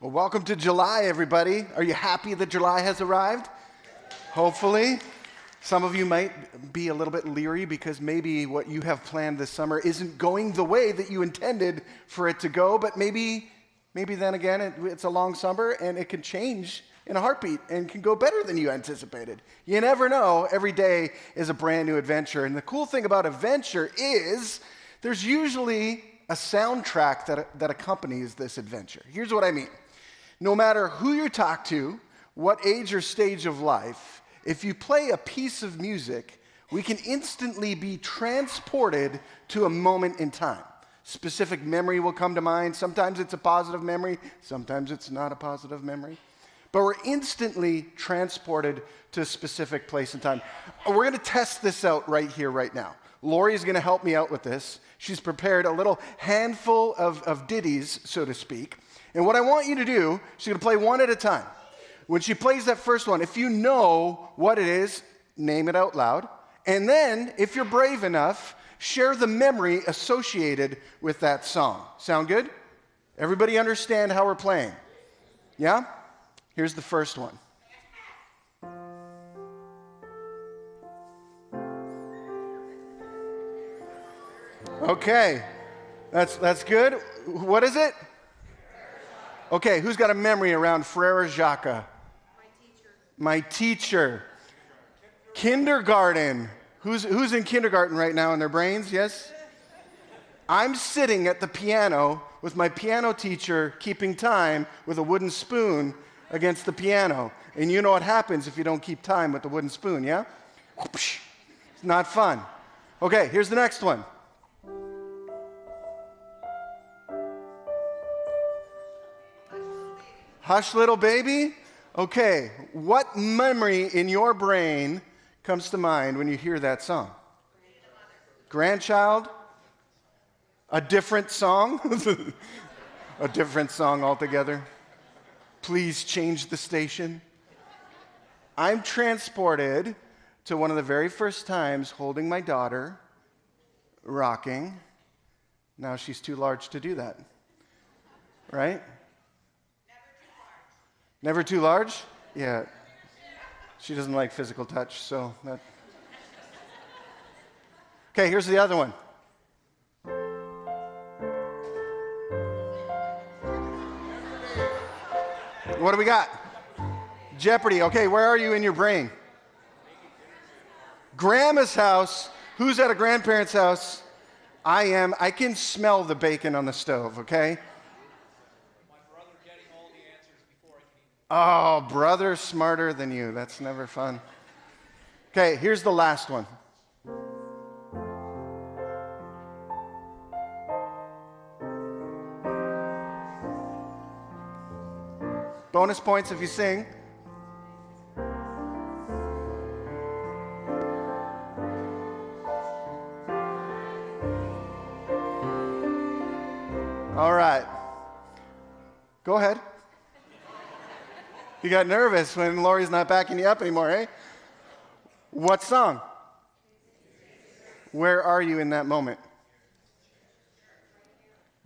Welcome to July, everybody. Are you happy that July has arrived? Hopefully. Some of you might be a little bit leery because maybe what you have planned this summer isn't going the way that you intended for it to go, but maybe then again, it's a long summer and it can change in a heartbeat and can go better than you anticipated. You never know. Every day is a brand new adventure. And the cool thing about adventure is there's usually a soundtrack that accompanies this adventure. Here's what I mean. No matter who you talk to, what age or stage of life, if you play a piece of music, we can instantly be transported to a moment in time. Specific memory will come to mind. Sometimes it's a positive memory. Sometimes it's not a positive memory. But we're instantly transported to a specific place and time. We're going to test this out right here, right now. Lori is going to help me out with this. She's prepared a little handful of ditties, so to speak. And what I want you to do, she's going to play one at a time. When she plays that first one, if you know what it is, name it out loud. And then, if you're brave enough, share the memory associated with that song. Sound good? Everybody understand how we're playing? Yeah? Here's the first one. Okay, that's good. What is it? Okay, who's got a memory around Frere Jacques? My teacher. Kindergarten. Who's in kindergarten right now in their brains? Yes? I'm sitting at the piano with my piano teacher keeping time with a wooden spoon against the piano. And you know what happens if you don't keep time with the wooden spoon, yeah? It's not fun. Okay, here's the next one. Hush, little baby? Okay, what memory in your brain comes to mind when you hear that song? Grandchild? A different song? A different song altogether? Please change the station. I'm transported to one of the very first times holding my daughter, rocking. Now she's too large to do that, right? Never too large? Yeah. She doesn't like physical touch, so that... Okay, here's the other one. What do we got? Jeopardy. Okay, where are you in your brain? Grandma's house. Who's at a grandparent's house? I am. I can smell the bacon on the stove, okay? Oh, brother smarter than you. That's never fun. Okay, here's the last one. Bonus points if you sing. All right. Go ahead. You got nervous when Lori's not backing you up anymore, eh? What song? Where are you in that moment?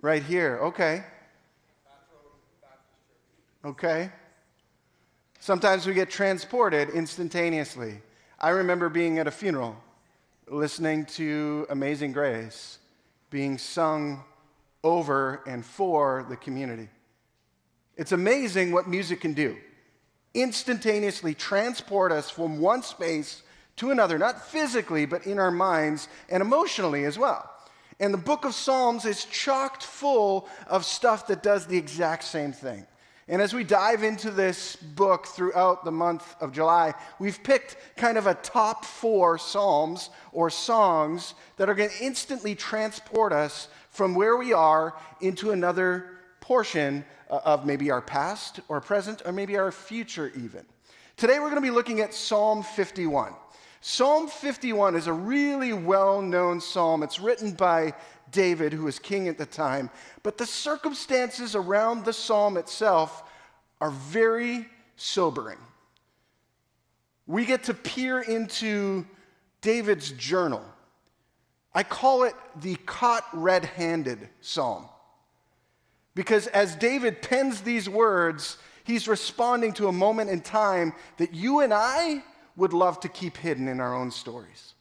Right here. Okay. Okay. Sometimes we get transported instantaneously. I remember being at a funeral, listening to Amazing Grace being sung over and for the community. It's amazing what music can do. Instantaneously transport us from one space to another, not physically, but in our minds and emotionally as well. And the book of Psalms is chocked full of stuff that does the exact same thing. And as we dive into this book throughout the month of July, we've picked kind of a top 4 psalms or songs that are going to instantly transport us from where we are into another portion of maybe our past or present or maybe our future even. Today we're going to be looking at Psalm 51. Psalm 51 is a really well-known psalm. It's written by David, who was king at the time, but the circumstances around the psalm itself are very sobering. We get to peer into David's journal. I call it the caught red-handed psalm, because as David pens these words, he's responding to a moment in time that you and I would love to keep hidden in our own stories.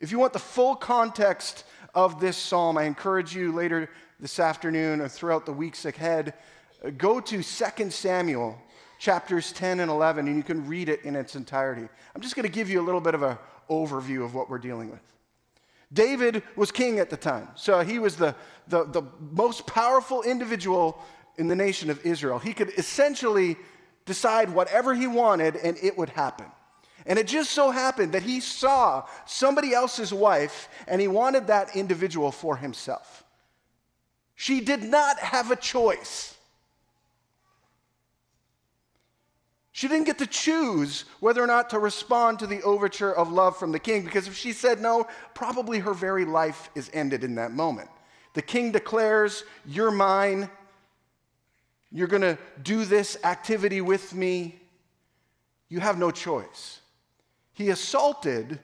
If you want the full context of this psalm, I encourage you later this afternoon or throughout the weeks ahead, go to 2 Samuel chapters 10 and 11, and you can read it in its entirety. I'm just going to give you a little bit of an overview of what we're dealing with. David was king at the time, so he was the most powerful individual in the nation of Israel. He could essentially decide whatever he wanted, and it would happen. And it just so happened that he saw somebody else's wife, and he wanted that individual for himself. She did not have a choice. She didn't get to choose whether or not to respond to the overture of love from the king, because if she said no, probably her very life is ended in that moment. The king declares, "You're mine. You're going to do this activity with me. You have no choice." He assaulted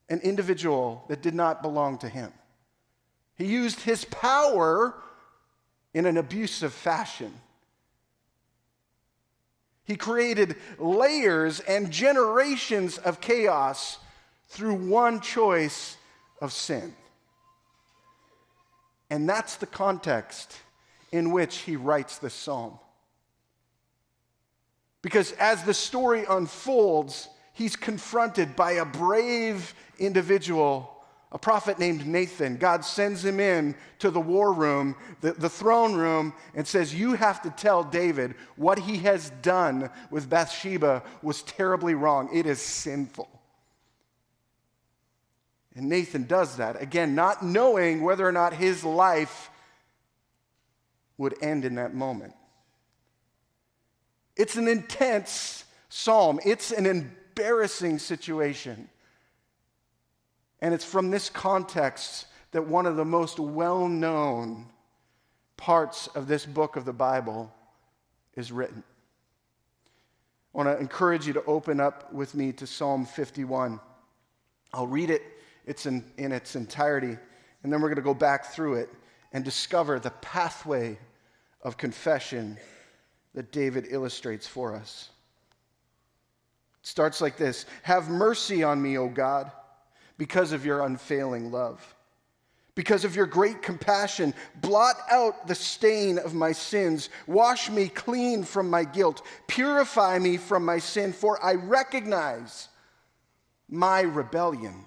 an individual that did not belong to him. He used his power in an abusive fashion. He created layers and generations of chaos through one choice of sin. And that's the context in which he writes this psalm. Because as the story unfolds, he's confronted by a brave individual, a prophet named Nathan. God sends him in to the war room, the throne room, and says, "You have to tell David what he has done with Bathsheba was terribly wrong. It is sinful." And Nathan does that, again, not knowing whether or not his life would end in that moment. It's an intense psalm. It's an embarrassing situation. And it's from this context that one of the most well-known parts of this book of the Bible is written. I want to encourage you to open up with me to Psalm 51. I'll read it in its entirety, and then we're going to go back through it and discover the pathway of confession that David illustrates for us. It starts like this: "Have mercy on me, O God, because of your unfailing love. Because of your great compassion, blot out the stain of my sins. Wash me clean from my guilt. Purify me from my sin, for I recognize my rebellion.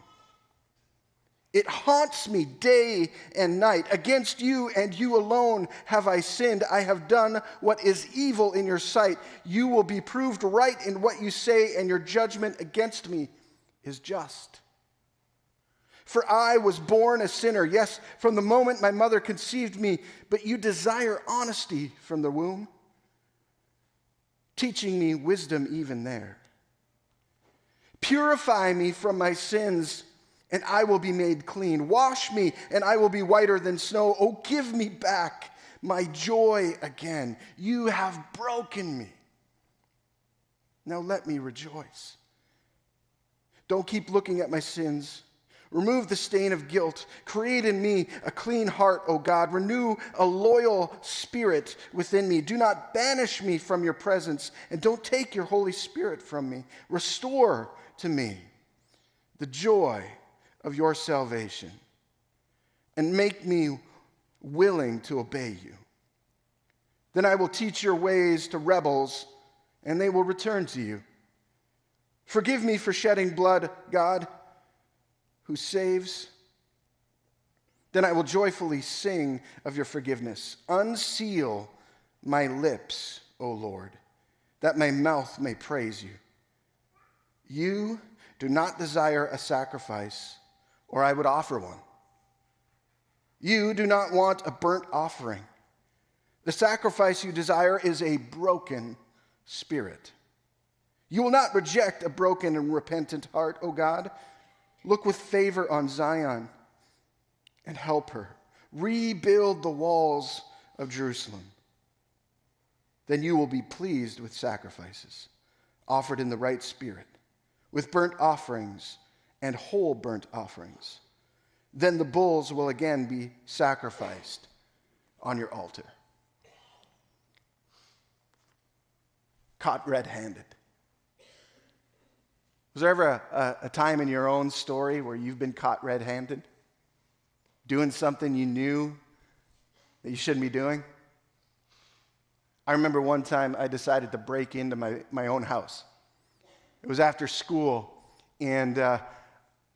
It haunts me day and night. Against you and you alone have I sinned. I have done what is evil in your sight. You will be proved right in what you say, and your judgment against me is just. For I was born a sinner, yes, from the moment my mother conceived me, but you desire honesty from the womb, teaching me wisdom even there. Purify me from my sins, and I will be made clean. Wash me, and I will be whiter than snow. Oh, give me back my joy again. You have broken me. Now let me rejoice. Don't keep looking at my sins. Remove the stain of guilt. Create in me a clean heart, O God. Renew a loyal spirit within me. Do not banish me from your presence, and don't take your Holy Spirit from me. Restore to me the joy of your salvation, and make me willing to obey you. Then I will teach your ways to rebels, and they will return to you. Forgive me for shedding blood, God, who saves. Then I will joyfully sing of your forgiveness. Unseal my lips, O Lord, that my mouth may praise you. You do not desire a sacrifice, or I would offer one. You do not want a burnt offering. The sacrifice you desire is a broken spirit. You will not reject a broken and repentant heart, O God. Look with favor on Zion and help her. Rebuild the walls of Jerusalem. Then you will be pleased with sacrifices offered in the right spirit, with burnt offerings and whole burnt offerings. Then the bulls will again be sacrificed on your altar. Caught red-handed. Was there ever a time in your own story where you've been caught red-handed? Doing something you knew that you shouldn't be doing? I remember one time I decided to break into my own house. It was after school, and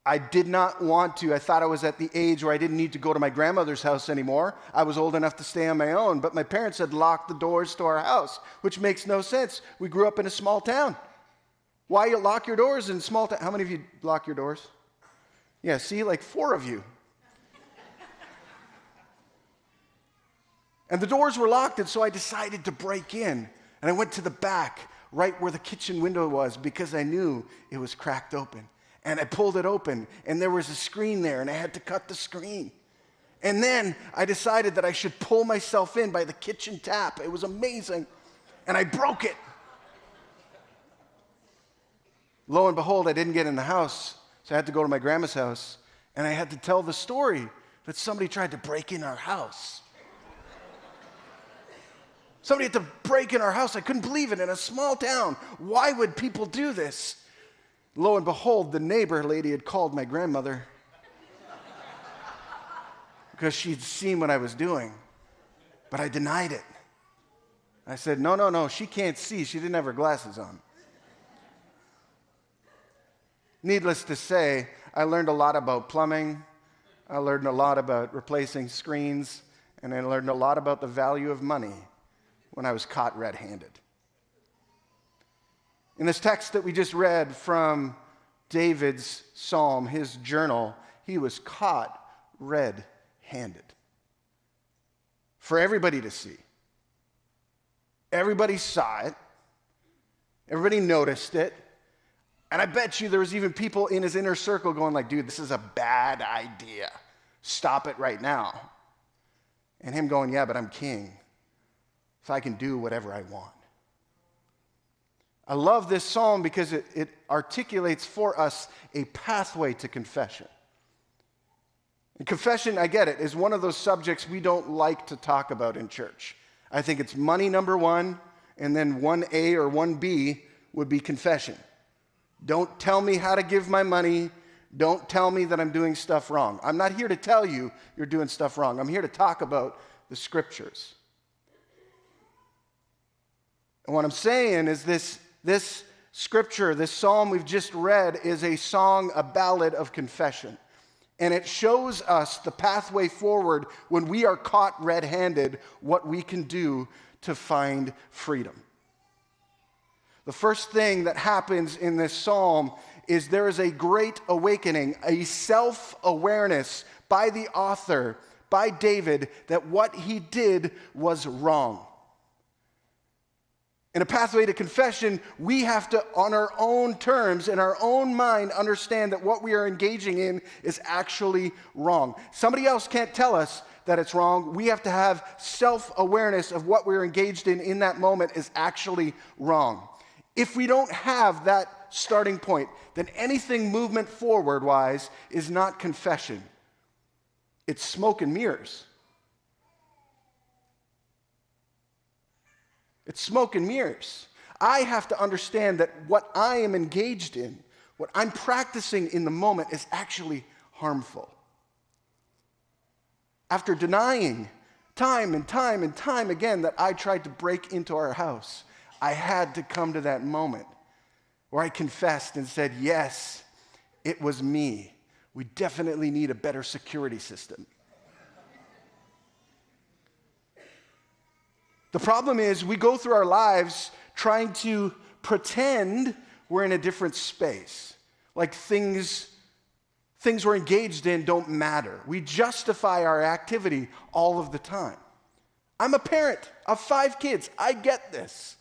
I did not want to. I thought I was at the age where I didn't need to go to my grandmother's house anymore. I was old enough to stay on my own, but my parents had locked the doors to our house, which makes no sense. We grew up in a small town. Why you lock your doors in small town? How many of you lock your doors? Yeah, see, like 4 of you. And the doors were locked, and so I decided to break in. And I went to the back, right where the kitchen window was, because I knew it was cracked open. And I pulled it open, and there was a screen there, and I had to cut the screen. And then I decided that I should pull myself in by the kitchen tap. It was amazing. And I broke it. Lo and behold, I didn't get in the house, so I had to go to my grandma's house, and I had to tell the story that somebody tried to break in our house. Somebody had to break in our house. I couldn't believe it in a small town. Why would people do this? Lo and behold, the neighbor lady had called my grandmother because she'd seen what I was doing, but I denied it. I said, no, she can't see. She didn't have her glasses on. Needless to say, I learned a lot about plumbing. I learned a lot about replacing screens, and I learned a lot about the value of money when I was caught red-handed. In this text that we just read from David's psalm, his journal, he was caught red-handed. For everybody to see. Everybody saw it. Everybody noticed it. And I bet you there was even people in his inner circle going like, dude, this is a bad idea. Stop it right now. And him going, yeah, but I'm king, so I can do whatever I want. I love this psalm because it articulates for us a pathway to confession. And confession, I get it, is one of those subjects we don't like to talk about in church. I think it's money number one, and then 1A or 1B would be confession. Don't tell me how to give my money. Don't tell me that I'm doing stuff wrong. I'm not here to tell you you're doing stuff wrong. I'm here to talk about the scriptures. And what I'm saying is this scripture, this psalm we've just read, is a song, a ballad of confession. And it shows us the pathway forward when we are caught red-handed, what we can do to find freedom. The first thing that happens in this psalm is there is a great awakening, a self-awareness by the author, by David, that what he did was wrong. In a pathway to confession, we have to, on our own terms, in our own mind, understand that what we are engaging in is actually wrong. Somebody else can't tell us that it's wrong. We have to have self-awareness of what we're engaged in that moment is actually wrong. If we don't have that starting point, then anything movement forward-wise is not confession. It's smoke and mirrors. It's smoke and mirrors. I have to understand that what I am engaged in, what I'm practicing in the moment, is actually harmful. After denying Time and time and time again that I tried to break into our house, I had to come to that moment where I confessed and said, yes, it was me. We definitely need a better security system. The problem is we go through our lives trying to pretend we're in a different space, like things we're engaged in don't matter. We justify our activity all of the time. I'm a parent of 5 kids. I get this.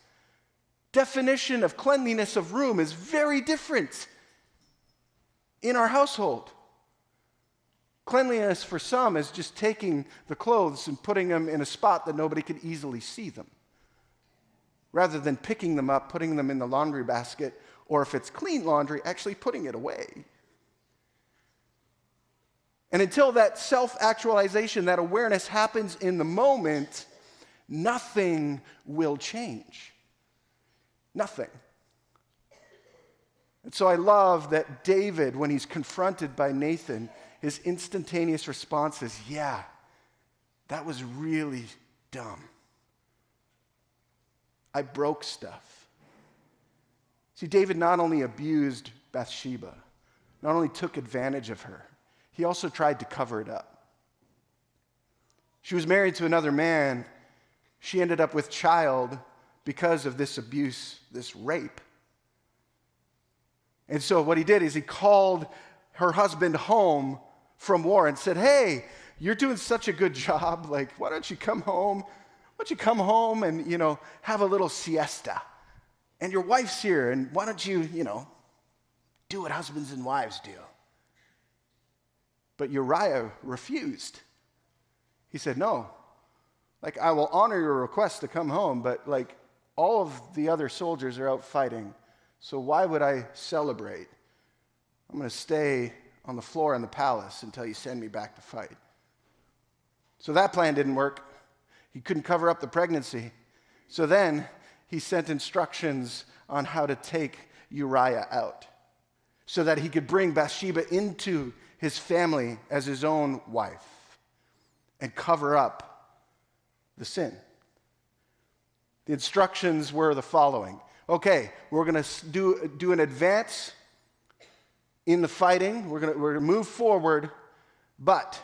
Definition of cleanliness of room is very different in our household. Cleanliness for some is just taking the clothes and putting them in a spot that nobody could easily see them, rather than picking them up, putting them in the laundry basket, or if it's clean laundry, actually putting it away. And until that self-actualization, that awareness happens in the moment, nothing will change. Nothing. And so I love that David, when he's confronted by Nathan, his instantaneous response is, yeah, that was really dumb. I broke stuff. See, David not only abused Bathsheba, not only took advantage of her, he also tried to cover it up. She was married to another man. She ended up with child because of this abuse, this rape. And so what he did is he called her husband home from war and said, hey, you're doing such a good job. Like, why don't you come home? Why don't you come home and, have a little siesta? And your wife's here, and why don't you, do what husbands and wives do? But Uriah refused. He said, no, I will honor your request to come home, but all of the other soldiers are out fighting, so why would I celebrate? I'm going to stay on the floor in the palace until you send me back to fight. So that plan didn't work. He couldn't cover up the pregnancy. So then he sent instructions on how to take Uriah out so that he could bring Bathsheba into his family as his own wife and cover up the sin. The instructions were the following. Okay, we're going to do an advance in the fighting. We're going to move forward, but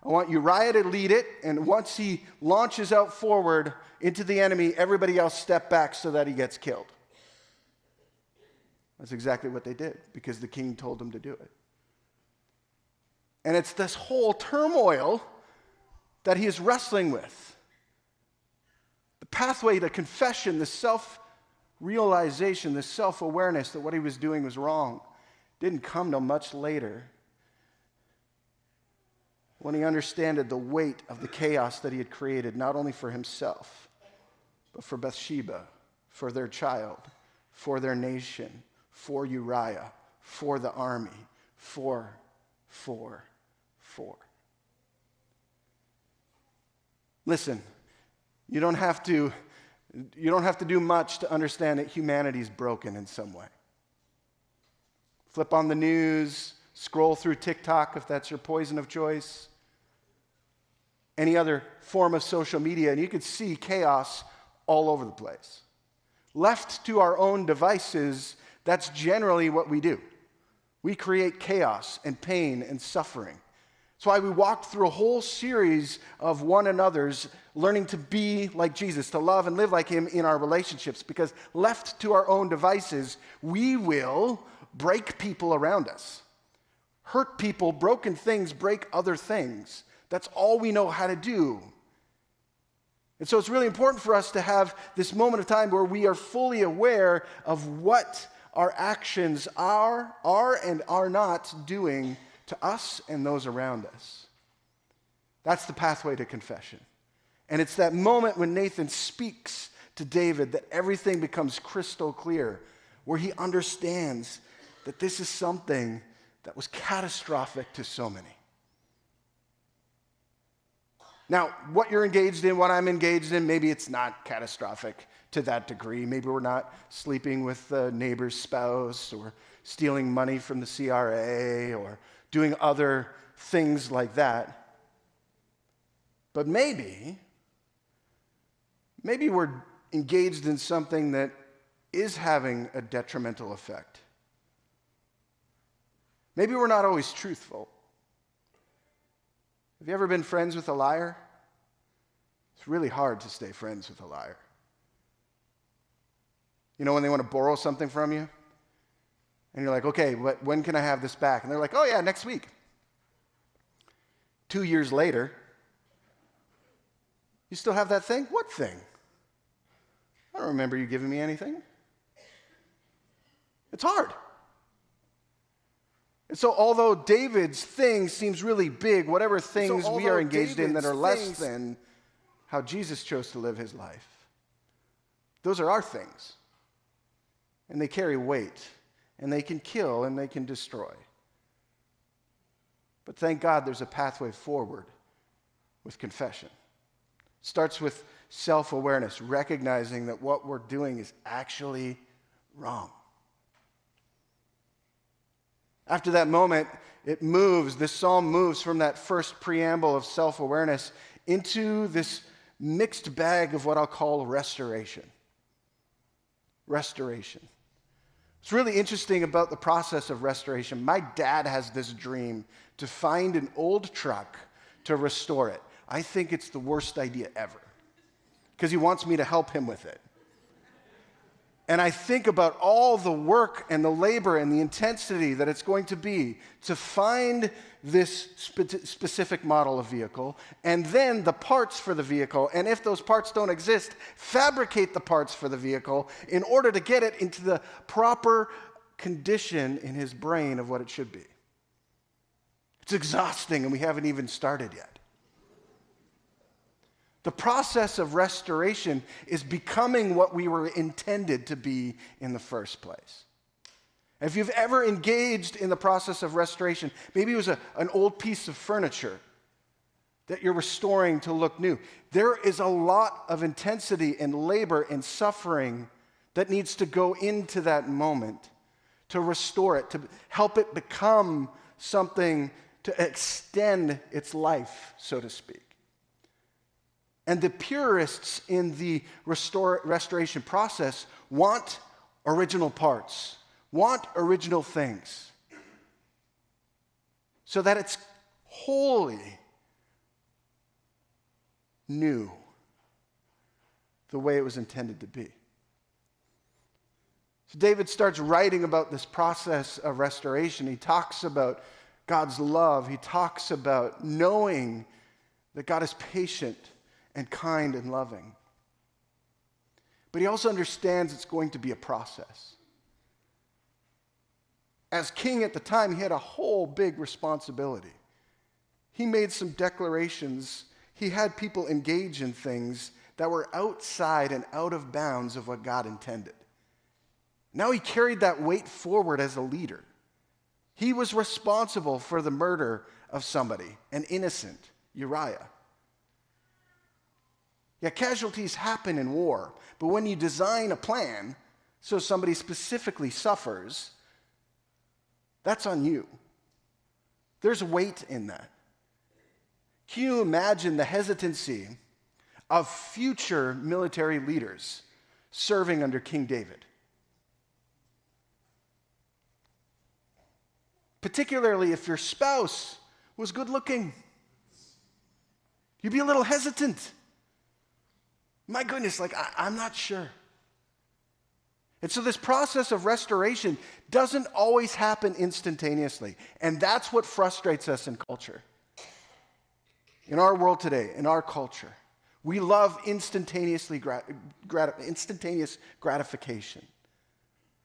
I want Uriah to lead it, and once he launches out forward into the enemy, everybody else step back so that he gets killed. That's exactly what they did, because the king told them to do it. And it's this whole turmoil that he is wrestling with. The pathway to confession, the self-realization, the self-awareness that what he was doing was wrong, didn't come till much later, when he understood the weight of the chaos that he had created, not only for himself, but for Bathsheba, for their child, for their nation, for Uriah, for the army, for. Listen, you don't have to do much to understand that humanity is broken in some way. Flip on the news, scroll through TikTok if that's your poison of choice, any other form of social media, and you could see chaos all over the place. Left to our own devices, that's generally what we do. We create chaos and pain and suffering. That's why we walked through a whole series of one another's, learning to be like Jesus, to love and live like him in our relationships, because left to our own devices, we will break people around us. Hurt people, broken things break other things. That's all we know how to do. And so it's really important for us to have this moment of time where we are fully aware of what our actions are and are not doing to us and those around us. That's the pathway to confession. And it's that moment when Nathan speaks to David that everything becomes crystal clear, where he understands that this is something that was catastrophic to so many. Now, what you're engaged in, what I'm engaged in, maybe it's not catastrophic to that degree. Maybe we're not sleeping with the neighbor's spouse or stealing money from the CRA or doing other things like that. But maybe maybe we're engaged in something that is having a detrimental effect. Maybe we're not always truthful. Have you ever been friends with a liar? It's really hard to stay friends with a liar. You know when they want to borrow something from you? And you're like, okay, but when can I have this back? And they're like, oh yeah, next week. 2 years later, you still have that thing? What thing? I don't remember you giving me anything. It's hard. And so although David's thing seems really big, whatever things we are engaged in that are less than how Jesus chose to live his life, those are our things. And they carry weight, and they can kill, and they can destroy. But thank God there's a pathway forward with confession. It starts with self-awareness, recognizing that what we're doing is actually wrong. After that moment, this psalm moves from that first preamble of self-awareness into this mixed bag of what I'll call restoration. Restoration. What's really interesting about the process of restoration, my dad has this dream to find an old truck to restore it. I think it's the worst idea ever because he wants me to help him with it. And I think about all the work and the labor and the intensity that it's going to be to find this specific model of vehicle, and then the parts for the vehicle, and if those parts don't exist, fabricate the parts for the vehicle in order to get it into the proper condition in his brain of what it should be. It's exhausting, and we haven't even started yet. The process of restoration is becoming what we were intended to be in the first place. If you've ever engaged in the process of restoration, maybe it was an old piece of furniture that you're restoring to look new. There is a lot of intensity and labor and suffering that needs to go into that moment to restore it, to help it become something to extend its life, so to speak. And the purists in the restoration process want original parts, want original things, so that it's wholly new, the way it was intended to be. So David starts writing about this process of restoration. He talks about God's love. He talks about knowing that God is patient and kind and loving. But he also understands it's going to be a process. As king at the time, he had a whole big responsibility. He made some declarations. He had people engage in things that were outside and out of bounds of what God intended. Now he carried that weight forward as a leader. He was responsible for the murder of somebody, an innocent Uriah. Yeah, casualties happen in war, but when you design a plan so somebody specifically suffers, that's on you. There's weight in that. Can you imagine the hesitancy of future military leaders serving under King David? Particularly if your spouse was good looking. You'd be a little hesitant. My goodness, I'm not sure. And so this process of restoration doesn't always happen instantaneously. And that's what frustrates us in culture. In our world today, in our culture, we love instantaneous gratification.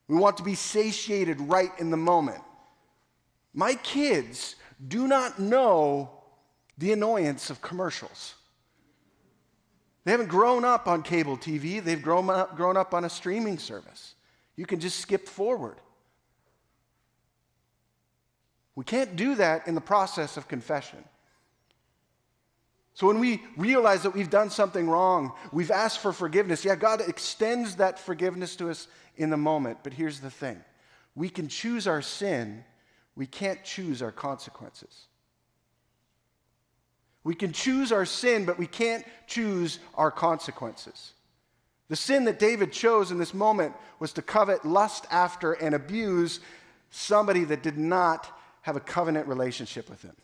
We want to be satiated right in the moment. My kids do not know the annoyance of commercials. They haven't grown up on cable TV. They've grown up on a streaming service. You can just skip forward. We can't do that in the process of confession. So when we realize that we've done something wrong, we've asked for forgiveness. Yeah, God extends that forgiveness to us in the moment. But here's the thing. We can choose our sin. We can't choose our consequences. We can choose our sin, but we can't choose our consequences. The sin that David chose in this moment was to covet, lust after, and abuse somebody that did not have a covenant relationship with him.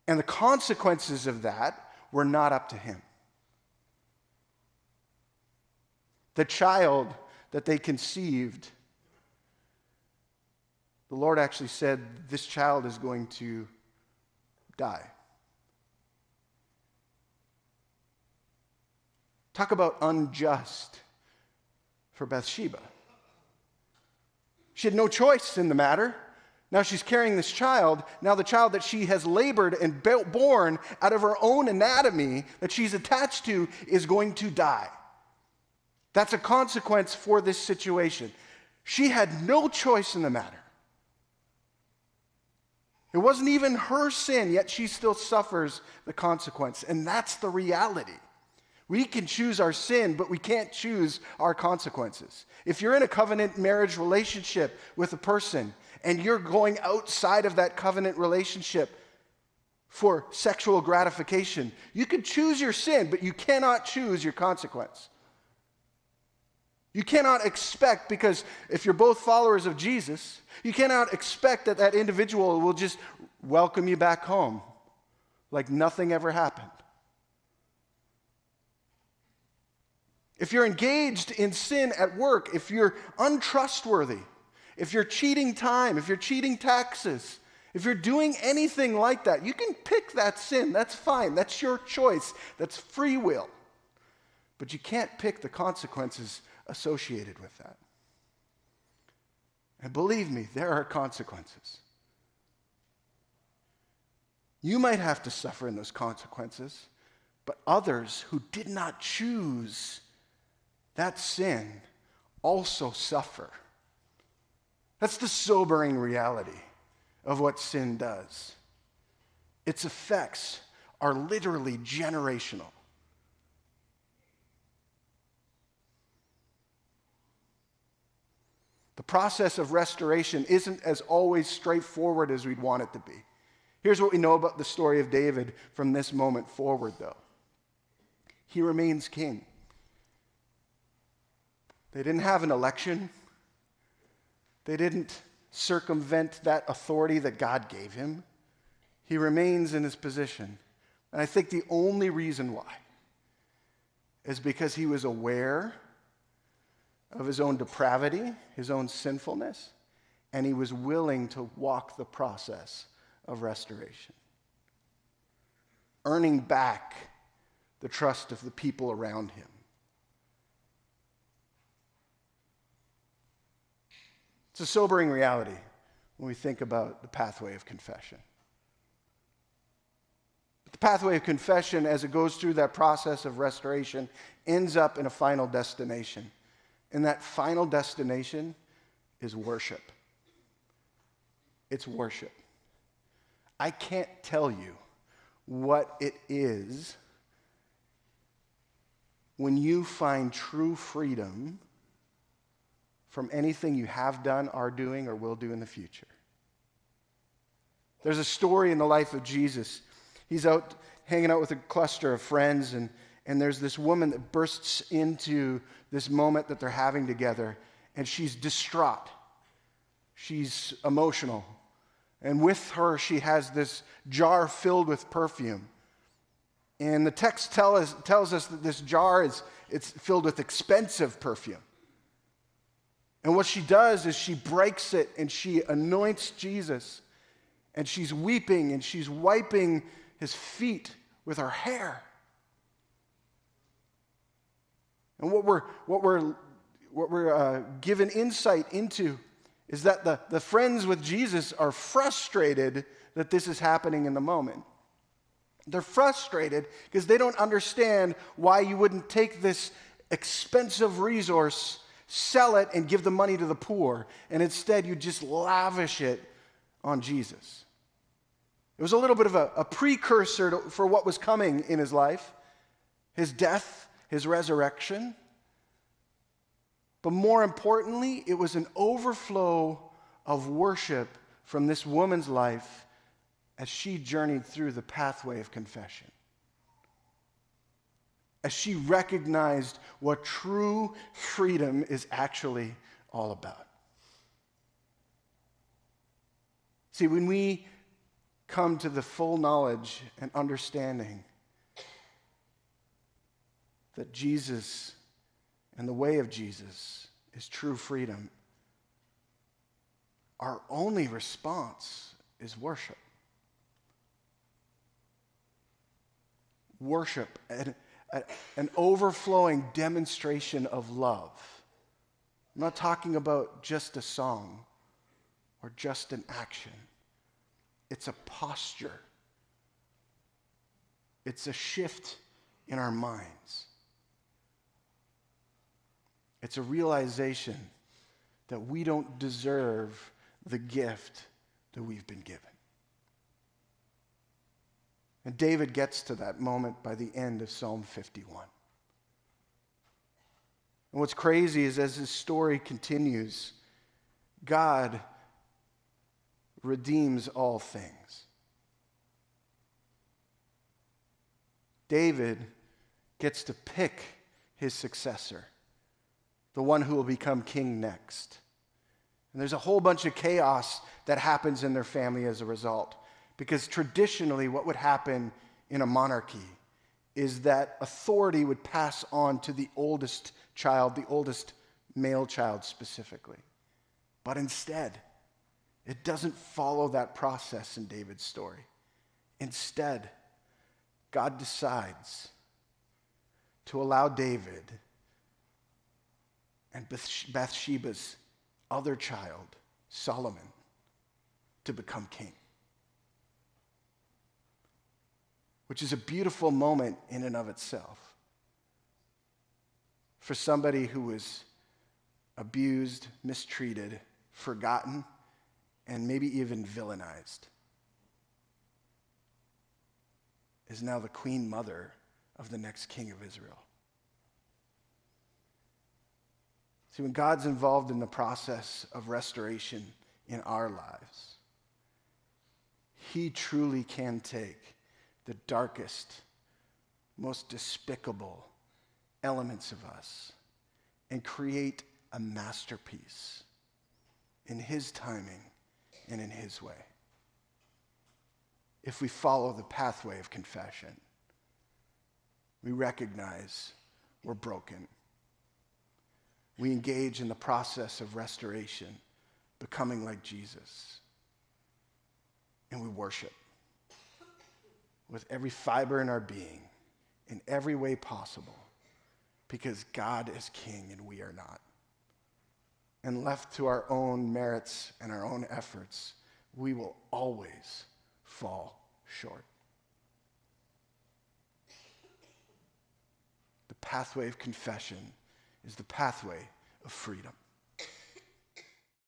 And the consequences of that were not up to him. The child that they conceived, the Lord actually said, this child is going to die. Talk about unjust for Bathsheba. She had no choice in the matter. Now she's carrying this child. Now the child that she has labored and born out of her own anatomy that she's attached to is going to die. That's a consequence for this situation. She had no choice in the matter. It wasn't even her sin, yet she still suffers the consequence. And that's the reality. We can choose our sin, but we can't choose our consequences. If you're in a covenant marriage relationship with a person and you're going outside of that covenant relationship for sexual gratification, you can choose your sin, but you cannot choose your consequence. You cannot expect, because if you're both followers of Jesus, you cannot expect that that individual will just welcome you back home like nothing ever happened. If you're engaged in sin at work, if you're untrustworthy, if you're cheating time, if you're cheating taxes, if you're doing anything like that, you can pick that sin. That's fine. That's your choice. That's free will. But you can't pick the consequences associated with that. And believe me, there are consequences. You might have to suffer in those consequences, but others who did not choose that sin also suffer. That's the sobering reality of what sin does. Its effects are literally generational. The process of restoration isn't as always straightforward as we'd want it to be. Here's what we know about the story of David from this moment forward, though. He remains king. They didn't have an election. They didn't circumvent that authority that God gave him. He remains in his position. And I think the only reason why is because he was aware of his own depravity, his own sinfulness, and he was willing to walk the process of restoration, earning back the trust of the people around him. It's a sobering reality when we think about the pathway of confession. But the pathway of confession, as it goes through that process of restoration, ends up in a final destination. And that final destination is worship. It's worship. I can't tell you what it is when you find true freedom from anything you have done, are doing, or will do in the future. There's a story in the life of Jesus. He's out hanging out with a cluster of friends, and there's this woman that bursts into this moment that they're having together, and she's distraught. She's emotional. And with her, she has this jar filled with perfume. And the text tells us that this jar it's filled with expensive perfume. And what she does is she breaks it and she anoints Jesus. And she's weeping and she's wiping his feet with her hair. And what we're given insight into is that the friends with Jesus are frustrated that this is happening in the moment. They're frustrated because they don't understand why you wouldn't take this expensive resource, sell it, and give the money to the poor, and instead you just lavish it on Jesus. It was a little bit of a precursor for what was coming in his life, his death, his resurrection. But more importantly, it was an overflow of worship from this woman's life as she journeyed through the pathway of confession. as she recognized what true freedom is actually all about. See, when we come to the full knowledge and understanding that Jesus and the way of Jesus is true freedom, our only response is worship. Worship, an overflowing demonstration of love. I'm not talking about just a song or just an action. It's a posture. It's a shift in our minds. It's a realization that we don't deserve the gift that we've been given. And David gets to that moment by the end of Psalm 51. And what's crazy is as his story continues, God redeems all things. David gets to pick his successor, the one who will become king next. And there's a whole bunch of chaos that happens in their family as a result. Because traditionally, what would happen in a monarchy is that authority would pass on to the oldest child, the oldest male child specifically. But instead, it doesn't follow that process in David's story. Instead, God decides to allow David and Bathsheba's other child, Solomon, to become king. Which is a beautiful moment in and of itself. For somebody who was abused, mistreated, forgotten, and maybe even villainized, is now the queen mother of the next king of Israel. See, when God's involved in the process of restoration in our lives, He truly can take the darkest, most despicable elements of us and create a masterpiece in His timing and in His way. If we follow the pathway of confession, we recognize we're broken. We engage in the process of restoration, becoming like Jesus, and we worship with every fiber in our being, in every way possible, because God is king and we are not. And left to our own merits and our own efforts, we will always fall short. The pathway of confession is the pathway of freedom.